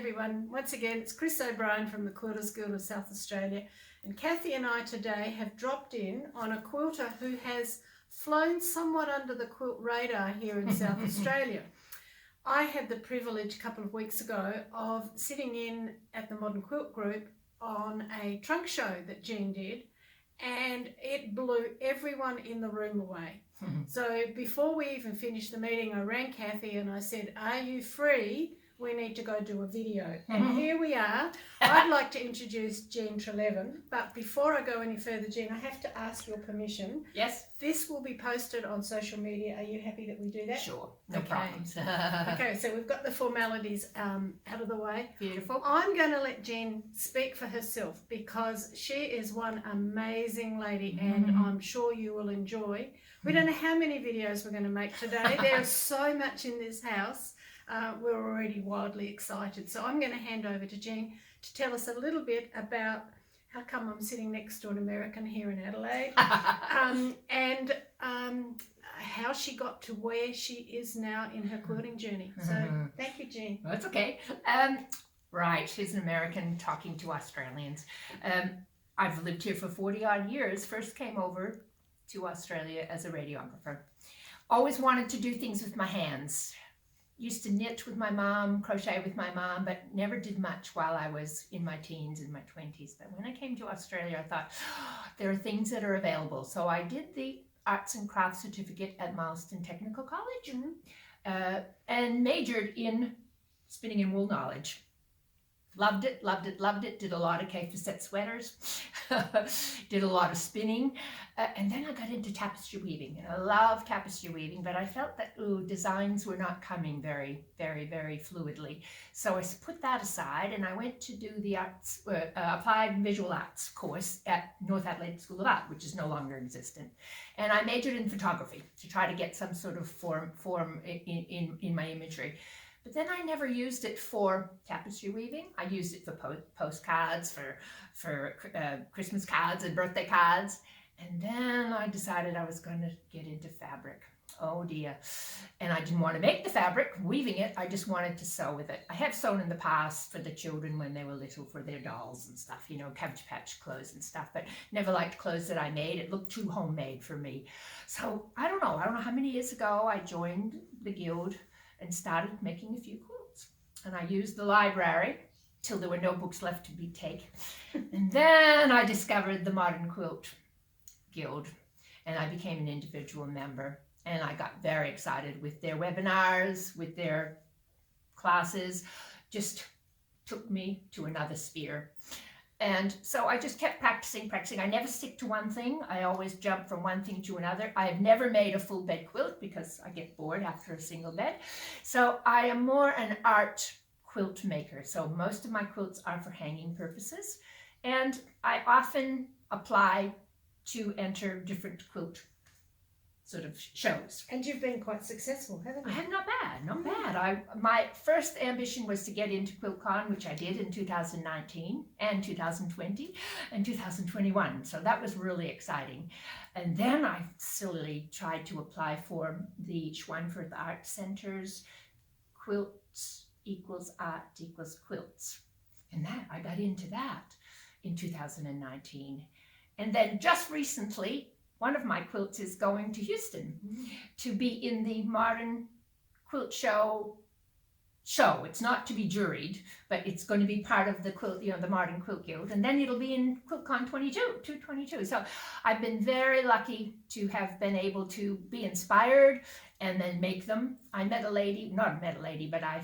everyone. Once again, it's Chris O'Brien from the Quilters Guild of South Australia, and Kathy and I today have dropped in on a quilter who has flown somewhat under the quilt radar here in South Australia. I had the privilege a couple of weeks ago of sitting in at the Modern Quilt Group on a trunk show that Jeanne did, and it blew everyone in the room away. So before we even finished the meeting, I rang Kathy and I said, "Are you free? We need to go do a video." And here we are. I'd like to introduce Jeanne Treleaven, but before I go any further, Jeanne, I have to ask your permission. Yes. This will be posted on social media. Are you happy that we do that? Sure, no problems. Okay, so we've got the formalities out of the way. Beautiful. I'm going to let Jeanne speak for herself because she is one amazing lady, and I'm sure you will enjoy. We don't know how many videos we're going to make today. There's so much in this house. We're already wildly excited. So I'm going to hand over to Jeanne to tell us a little bit about how come I'm sitting next to an American here in Adelaide, and how she got to where she is now in her quilting journey. So thank you, Jeanne. That's okay. Right, she's an American talking to Australians. I've lived here for 40 odd years. First came over to Australia as a radiographer. Always wanted to do things with my hands. Used to knit with my mom, crochet with my mom, but never did much while I was in my teens, in my 20s. But when I came to Australia, I thought, there are things that are available. So I did the Arts and Crafts Certificate at Milestone Technical College and majored in spinning and wool knowledge. Loved it, loved it, loved it. Did a lot of K-facet sweaters, did a lot of spinning. And then I got into tapestry weaving, and I love tapestry weaving, but I felt that designs were not coming very, very, very fluidly. So I put that aside, and I went to do the arts, applied visual arts course at North Adelaide School of Art, which is no longer existent. And I majored in photography to try to get some sort of form in my imagery. But then I never used it for tapestry weaving. I used it for postcards, for Christmas cards and birthday cards. And then I decided I was going to get into fabric. Oh dear. And I didn't want to make the fabric, weaving it. I just wanted to sew with it. I have sewn in the past for the children when they were little, for their dolls and stuff, you know, Cabbage Patch clothes and stuff, but never liked clothes that I made. It looked too homemade for me. So I don't know how many years ago I joined the guild and started making a few quilts. And I used the library till there were no books left to be taken. And then I discovered the Modern Quilt Guild, and I became an individual member. And I got very excited with their webinars, with their classes, just took me to another sphere. And so I just kept practicing. I never stick to one thing. I always jump from one thing to another. I have never made a full bed quilt because I get bored after a single bed. So I am more an art quilt maker. So most of my quilts are for hanging purposes. And I often apply to enter different quilt sort of shows. And you've been quite successful, haven't you? I have, not bad. My first ambition was to get into QuiltCon, which I did in 2019 and 2020 and 2021. So that was really exciting. And then I silly tried to apply for the Schweinfurth Art Center's Quilts Equals Art Equals Quilts. And that I got into that in 2019. And then just recently, one of my quilts is going to Houston to be in the Modern Quilt Show. It's not to be juried, but it's going to be part of the quilt, the Modern Quilt Guild. And then it'll be in QuiltCon 222. So I've been very lucky to have been able to be inspired and then make them. I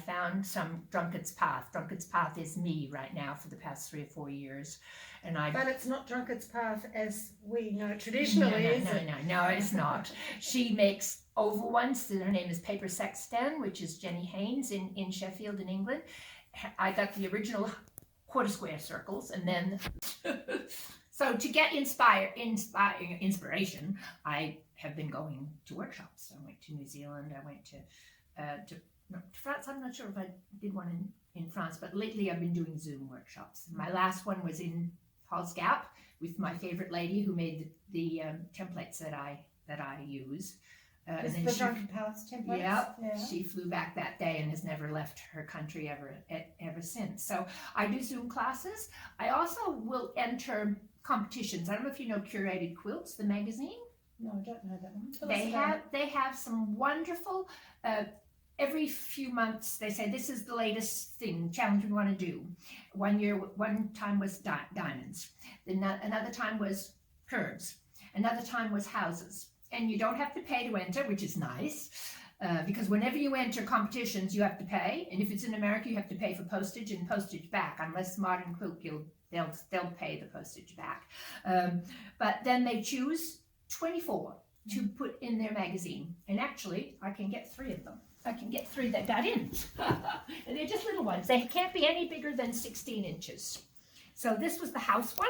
found some Drunkard's Path. Drunkard's Path is me right now for the past 3 or 4 years. But it's not Drunkard's Path as we know traditionally, is it? No, it's not. She makes oval ones. Her name is Paper Sextan, which is Jenny Haynes in Sheffield in England. I got the original quarter square circles, and then so to get inspiration, I have been going to workshops. I went to New Zealand. I went to France. I'm not sure if I did one in France, but lately I've been doing Zoom workshops. My last one was in Halls Gap with my favorite lady who made the templates that I use. It's then the she, Drunken Palace templates. yep, Yeah. she flew back that day and has never left her country ever since. So I do Zoom classes. I also will enter competitions. I don't know if you know Curated Quilts, the magazine. No, I don't know that one. Tell us about it. They have some wonderful. Every few months they say this is the latest thing challenge we want to do. One time was diamonds. Then another time was curves. Another time was houses. And you don't have to pay to enter, which is nice, because whenever you enter competitions, you have to pay. And if it's in America, you have to pay for postage and postage back, unless Modern Quilt Guild, they'll pay the postage back. But then they choose 24 to put in their magazine. And actually, I can get 3 of them. I can get 3 that got in. And they're just little ones. They can't be any bigger than 16 inches. So this was the house one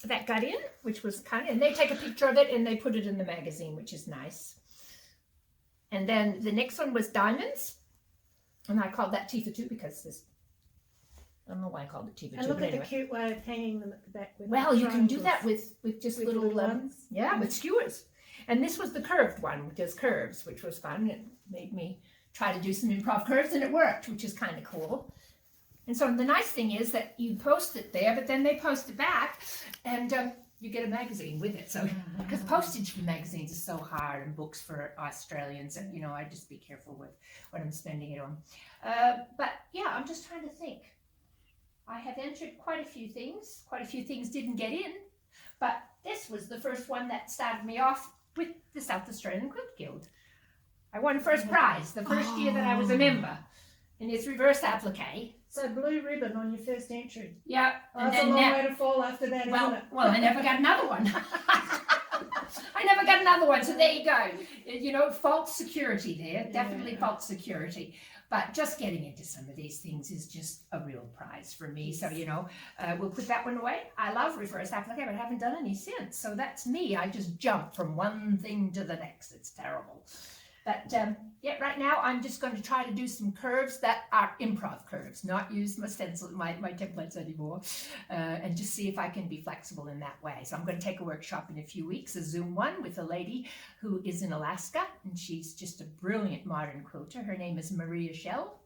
that got in, which was and they take a picture of it and they put it in the magazine, which is nice. And then the next one was diamonds, and I called that T for 2 because this, I don't know why I called it T for 2. And look but at anyway. the cute way of hanging them at the back. With Well, the you can do triangles. that with just With little ones. yeah, with skewers. And this was the curved one, which is curves, which was fun. It made me try to do some improv curves, and it worked, which is kind of cool. And so the nice thing is that you post it there, but then they post it back, and you get a magazine with it. So, because postage for magazines is so hard, and books for Australians, and you know, I just be careful with what I'm spending it on. But yeah, I'm just trying to think. I have entered quite a few things. Quite a few things didn't get in, but this was the first one that started me off with the South Australian Quilt Guild. I won first prize the first year that I was a member, and it's reverse applique. So blue ribbon on your first entry. Yeah, Oh, that's a long way to fall after that, isn't it? well, I never got another one. I never got another one, so there you go. You know, false security there, definitely false security. But just getting into some of these things is just a real prize for me. So, you know, we'll put that one away. I love reverse applique, but I haven't done any since. So that's me. I just jump from one thing to the next. It's terrible. But yeah, right now I'm just going to try to do some curves that are improv curves, not use my stencil, my templates anymore, and just see if I can be flexible in that way. So I'm going to take a workshop in a few weeks, a Zoom one with a lady who is in Alaska, and she's just a brilliant modern quilter. Her name is Maria Shell.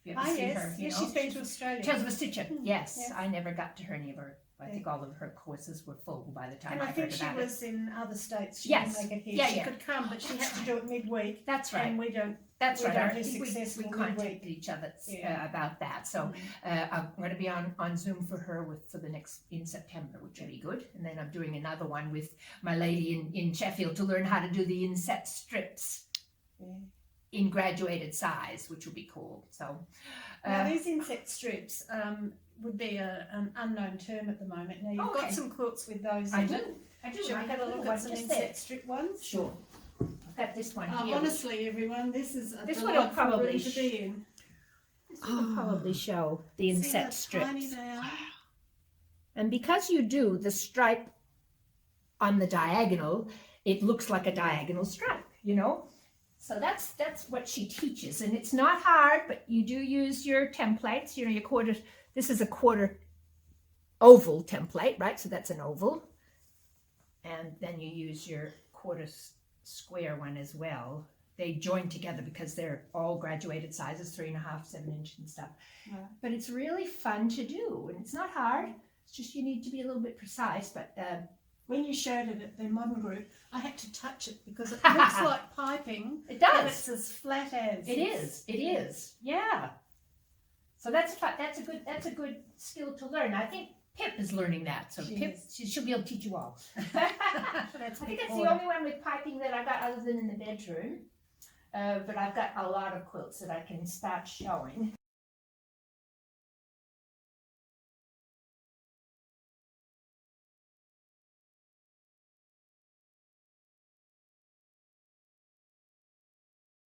If you ever see her, you know. She's been to Australia. She was a stitcher. Yes, yes. I never got to her any of her. I think all of her courses were full by the time And I I heard think she about it. was in other states. She Yes. didn't make it here. Yeah, she yeah. could come, but she had to do it midweek. That's right. And we don't. That's we right. don't I do think we successful contacted midweek. each other Yeah. about that. So I'm going to be on Zoom for her for the next in September, which will be good. And then I'm doing another one with my lady in Sheffield to learn how to do the inset strips in graduated size, which will be cool. So Now these inset strips would be an unknown term at the moment. Now you've got some quilts with those in it. I do. Should I we have a look at some inset strip ones? Sure. I've got this one here. Honestly, everyone, this is a This one will delightful probably room to be in. This will probably show the See inset how strips. tiny they are? And because you do the stripe on the diagonal, it looks like a diagonal stripe, you know? So that's what she teaches. And it's not hard, but you do use your templates, you know, your quarter. This is a quarter oval template, right? So that's an oval. And then you use your quarter square one as well. They join together because they're all graduated sizes, 3.5, 7 inch and stuff. Yeah. But it's really fun to do, and it's not hard. It's just you need to be a little bit precise. But When you showed it at the modern group, I had to touch it because it looks like piping. it But does. it's as flat as. It is. Yeah. So that's a good skill to learn. I think Pip is learning that. So she'll be able to teach you all. That's I think it's the only one with piping that I got other than in the bedroom. But I've got a lot of quilts that I can start showing.